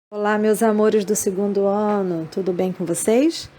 Olá, meus amores do segundo ano, tudo bem com vocês?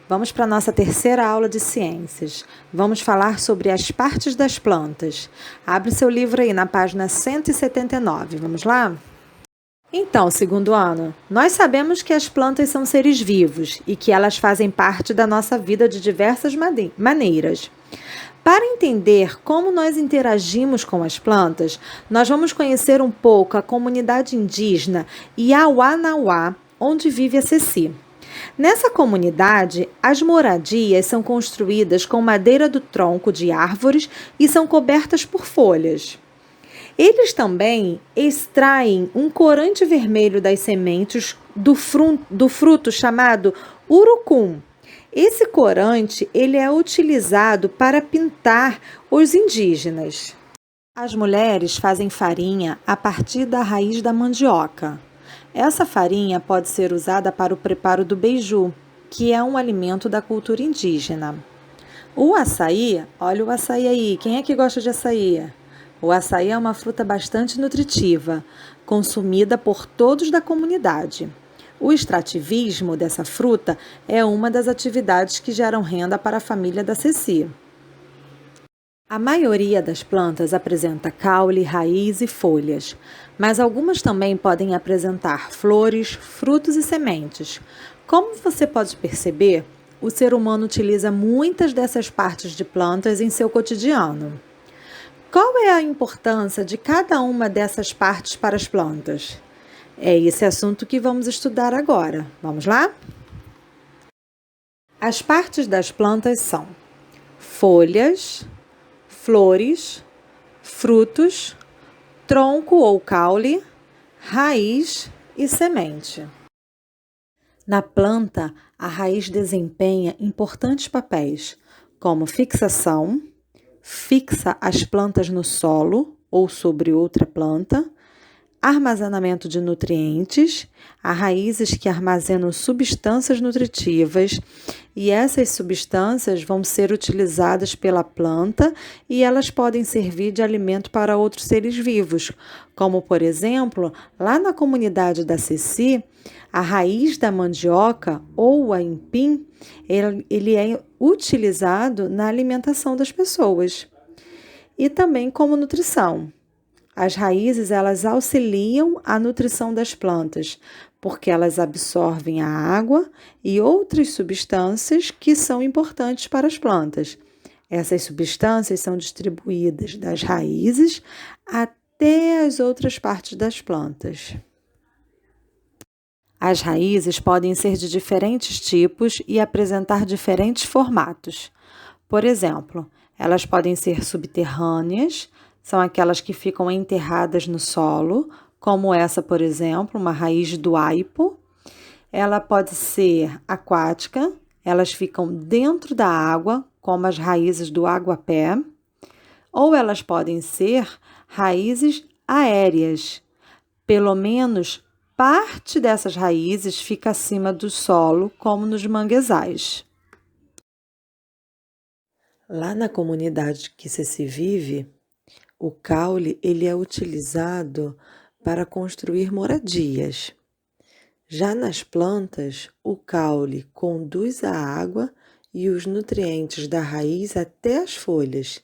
Vamos para a nossa terceira aula de ciências. Vamos falar sobre as partes das plantas. Abre seu livro aí na página 179, vamos lá? Então, segundo ano, nós sabemos que as plantas são seres vivos e que elas fazem parte da nossa vida de diversas maneiras. Para entender como nós interagimos com as plantas, nós vamos conhecer um pouco a comunidade indígena Yawanawá, onde vive a Ceci. Nessa comunidade, as moradias são construídas com madeira do tronco de árvores e são cobertas por folhas. Eles também extraem um corante vermelho das sementes do fruto chamado urucum. Esse corante ele é utilizado para pintar os indígenas. As mulheres fazem farinha a partir da raiz da mandioca. Essa farinha pode ser usada para o preparo do beiju, que é um alimento da cultura indígena. O açaí, olha o açaí aí, quem é que gosta de açaí? O açaí é uma fruta bastante nutritiva, consumida por todos da comunidade. O extrativismo dessa fruta é uma das atividades que geram renda para a família da Ceci. A maioria das plantas apresenta caule, raiz e folhas, mas algumas também podem apresentar flores, frutos e sementes. Como você pode perceber, o ser humano utiliza muitas dessas partes de plantas em seu cotidiano. Qual é a importância de cada uma dessas partes para as plantas? É esse assunto que vamos estudar agora. Vamos lá? As partes das plantas são folhas, flores, frutos, tronco ou caule, raiz e semente. Na planta, a raiz desempenha importantes papéis, como fixação, fixa as plantas no solo ou sobre outra planta, armazenamento de nutrientes, há raízes que armazenam substâncias nutritivas e essas substâncias vão ser utilizadas pela planta e elas podem servir de alimento para outros seres vivos, como por exemplo, lá na comunidade da Ceci, a raiz da mandioca ou o aipim, ele é utilizado na alimentação das pessoas e também como nutrição. As raízes, elas auxiliam a nutrição das plantas, porque elas absorvem a água e outras substâncias que são importantes para as plantas. Essas substâncias são distribuídas das raízes até as outras partes das plantas. As raízes podem ser de diferentes tipos e apresentar diferentes formatos. Por exemplo, elas podem ser subterrâneas, são aquelas que ficam enterradas no solo, como essa, por exemplo, uma raiz do aipo. Ela pode ser aquática, elas ficam dentro da água, como as raízes do aguapé, ou elas podem ser raízes aéreas. Pelo menos parte dessas raízes fica acima do solo, como nos manguezais. Lá na comunidade que Ceci vive, o caule ele é utilizado para construir moradias. Já nas plantas, o caule conduz a água e os nutrientes da raiz até as folhas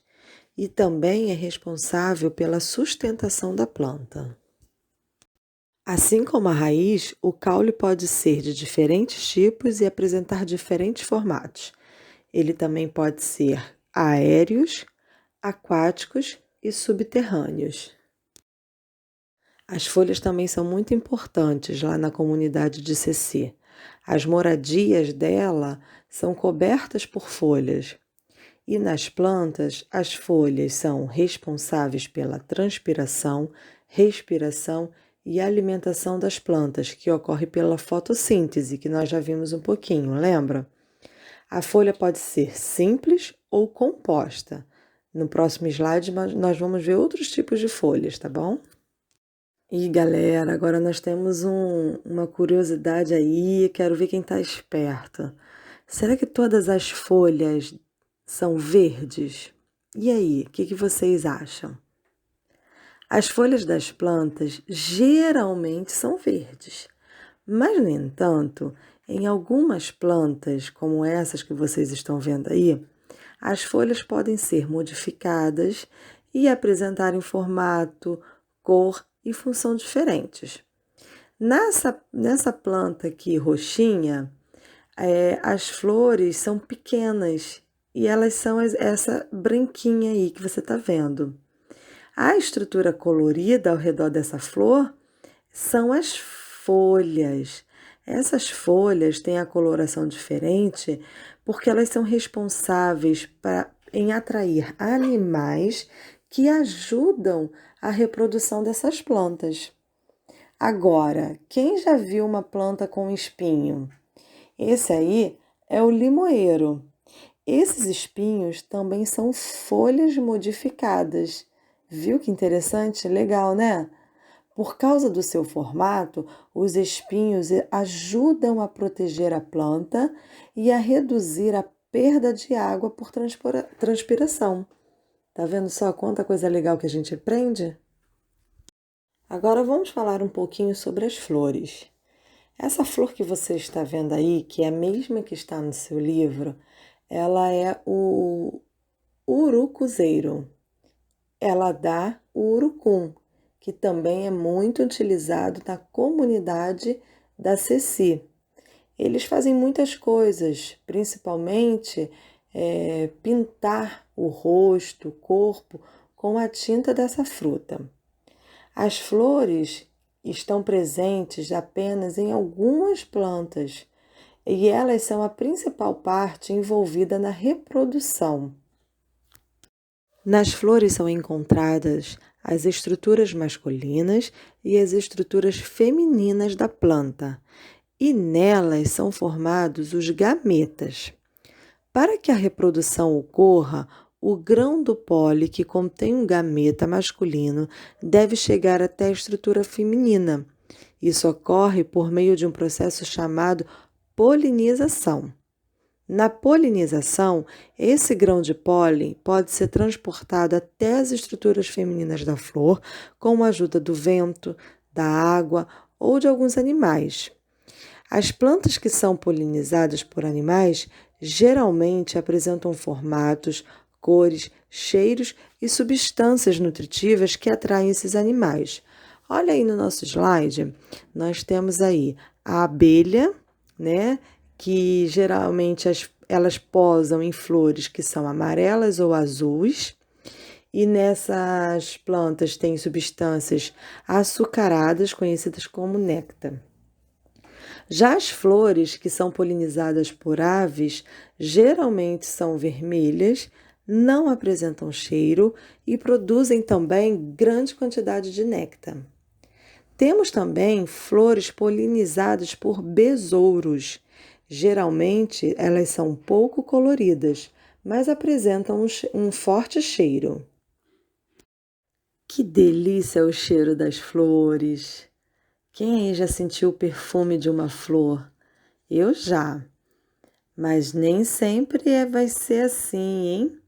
e também é responsável pela sustentação da planta. Assim como a raiz, o caule pode ser de diferentes tipos e apresentar diferentes formatos. Ele também pode ser aéreos, aquáticos e subterrâneos. As folhas também são muito importantes lá na comunidade de Ceci. As moradias dela são cobertas por folhas. E nas plantas, as folhas são responsáveis pela transpiração, respiração e alimentação das plantas, que ocorre pela fotossíntese, que nós já vimos um pouquinho, lembra? A folha pode ser simples ou composta. No próximo slide, nós vamos ver outros tipos de folhas, tá bom? E galera, agora nós temos uma curiosidade aí, quero ver quem está esperto. Será que todas as folhas são verdes? E aí, o que vocês acham? As folhas das plantas geralmente são verdes, Mas, no entanto, em algumas plantas, como essas que vocês estão vendo aí, as folhas podem ser modificadas e apresentarem formato, cor e função diferentes. Nessa planta aqui roxinha, as flores são pequenas e elas são essa branquinha aí que você está vendo. A estrutura colorida ao redor dessa flor são as folhas. Essas folhas têm a coloração diferente porque elas são responsáveis em atrair animais que ajudam a reprodução dessas plantas. Agora, quem já viu uma planta com espinho? Esse aí é o limoeiro. Esses espinhos também são folhas modificadas. Viu que interessante? Legal, né? Por causa do seu formato, os espinhos ajudam a proteger a planta e a reduzir a perda de água por transpiração. Tá vendo só quanta coisa legal que a gente aprende? Agora vamos falar um pouquinho sobre as flores. Essa flor que você está vendo aí, que é a mesma que está no seu livro, ela é o urucuzeiro. Ela dá o urucum, que também é muito utilizado na comunidade da Ceci. Eles fazem muitas coisas, principalmente pintar o rosto, o corpo, com a tinta dessa fruta. As flores estão presentes apenas em algumas plantas e elas são a principal parte envolvida na reprodução. Nas flores são encontradas as estruturas masculinas e as estruturas femininas da planta, e nelas são formados os gametas. Para que a reprodução ocorra, o grão do pólen que contém um gameta masculino deve chegar até a estrutura feminina. Isso ocorre por meio de um processo chamado polinização. Na polinização, esse grão de pólen pode ser transportado até as estruturas femininas da flor com a ajuda do vento, da água ou de alguns animais. As plantas que são polinizadas por animais geralmente apresentam formatos, cores, cheiros e substâncias nutritivas que atraem esses animais. Olha aí no nosso slide, nós temos aí a abelha, né, que geralmente elas posam em flores que são amarelas ou azuis, e nessas plantas tem substâncias açucaradas, conhecidas como néctar. Já as flores que são polinizadas por aves geralmente são vermelhas, não apresentam cheiro e produzem também grande quantidade de néctar. Temos também flores polinizadas por besouros. Geralmente, elas são pouco coloridas, mas apresentam um forte cheiro. Que delícia o cheiro das flores! Quem aí já sentiu o perfume de uma flor? Eu já. Mas nem sempre vai ser assim, hein?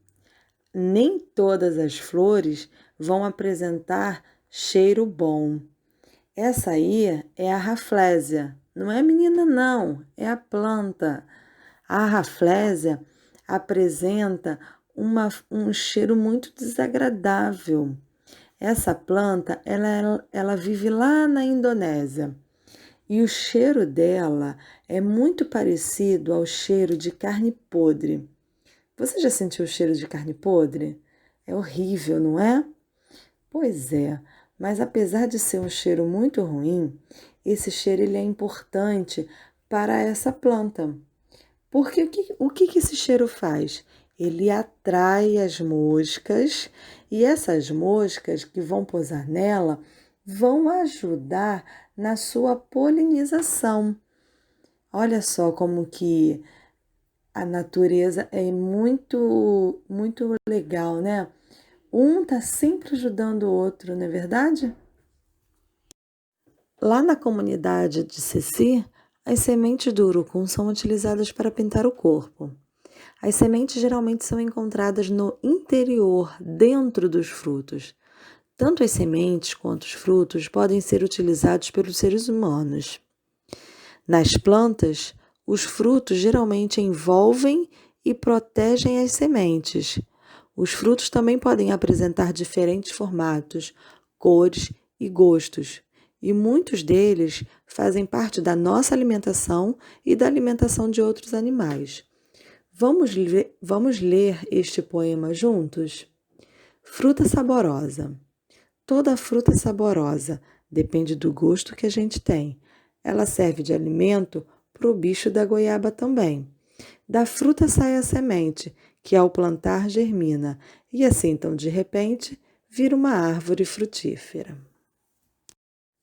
Nem todas as flores vão apresentar cheiro bom. Essa aí é a raflésia. Não é menina, não. É a planta. A raflésia apresenta um cheiro muito desagradável. Essa planta, ela vive lá na Indonésia. E o cheiro dela é muito parecido ao cheiro de carne podre. Você já sentiu o cheiro de carne podre? É horrível, não é? Pois é, mas apesar de ser um cheiro muito ruim, esse cheiro ele é importante para essa planta. Porque o que esse cheiro faz? Ele atrai as moscas e essas moscas que vão pousar nela vão ajudar na sua polinização. Olha só como que a natureza é muito legal, né? Um tá sempre ajudando o outro, não é verdade? Lá na comunidade de Ceci, as sementes do urucum são utilizadas para pintar o corpo. As sementes geralmente são encontradas no interior, dentro dos frutos. Tanto as sementes quanto os frutos podem ser utilizados pelos seres humanos. Nas plantas, os frutos geralmente envolvem e protegem as sementes. Os frutos também podem apresentar diferentes formatos, cores e gostos, e muitos deles fazem parte da nossa alimentação e da alimentação de outros animais. Vamos ler este poema juntos? Fruta saborosa. Toda fruta é saborosa, depende do gosto que a gente tem. Ela serve de alimento para o bicho da goiaba também. Da fruta sai a semente, que ao plantar germina, e assim, então, de repente, vira uma árvore frutífera.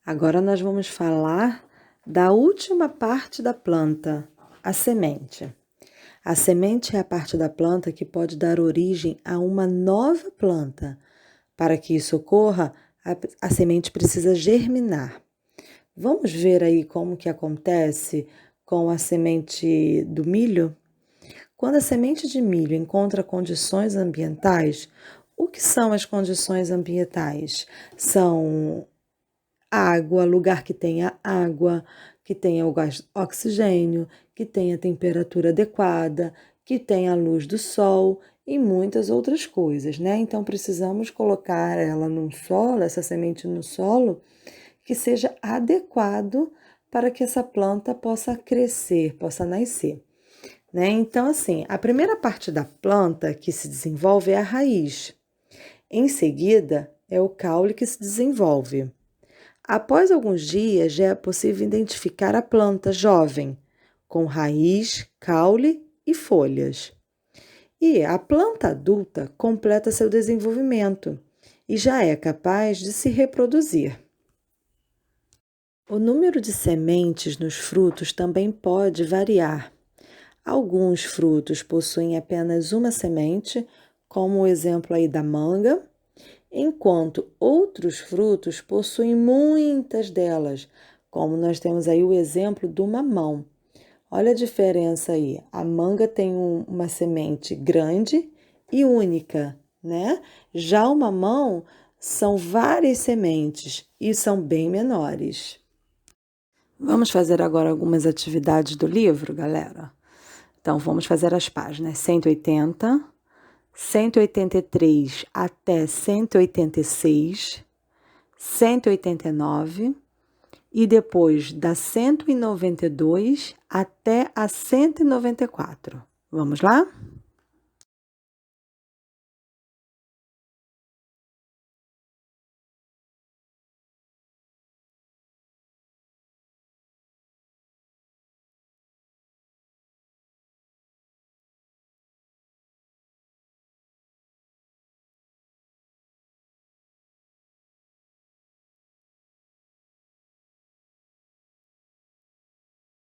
Agora nós vamos falar da última parte da planta, a semente. A semente é a parte da planta que pode dar origem a uma nova planta. Para que isso ocorra, a semente precisa germinar. Vamos ver aí como que acontece com a semente do milho? Quando a semente de milho encontra condições ambientais, o que são as condições ambientais? São água, lugar que tenha água, que tenha o gás oxigênio, que tenha temperatura adequada, que tenha a luz do sol e muitas outras coisas, né? Então precisamos colocar ela no solo, essa semente no solo, que seja adequado para que essa planta possa crescer, possa nascer, né? Então, assim, a primeira parte da planta que se desenvolve é a raiz. Em seguida, é o caule que se desenvolve. Após alguns dias, já é possível identificar a planta jovem, com raiz, caule e folhas. E a planta adulta completa seu desenvolvimento e já é capaz de se reproduzir. O número de sementes nos frutos também pode variar. Alguns frutos possuem apenas uma semente, como o exemplo aí da manga, enquanto outros frutos possuem muitas delas, como nós temos aí o exemplo do mamão. Olha a diferença aí. A manga tem uma semente grande e única, né? Já o mamão são várias sementes e são bem menores. Vamos fazer agora algumas atividades do livro, galera? Então, vamos fazer as páginas 180, 183 até 186, 189 e depois da 192 até a 194. Vamos lá?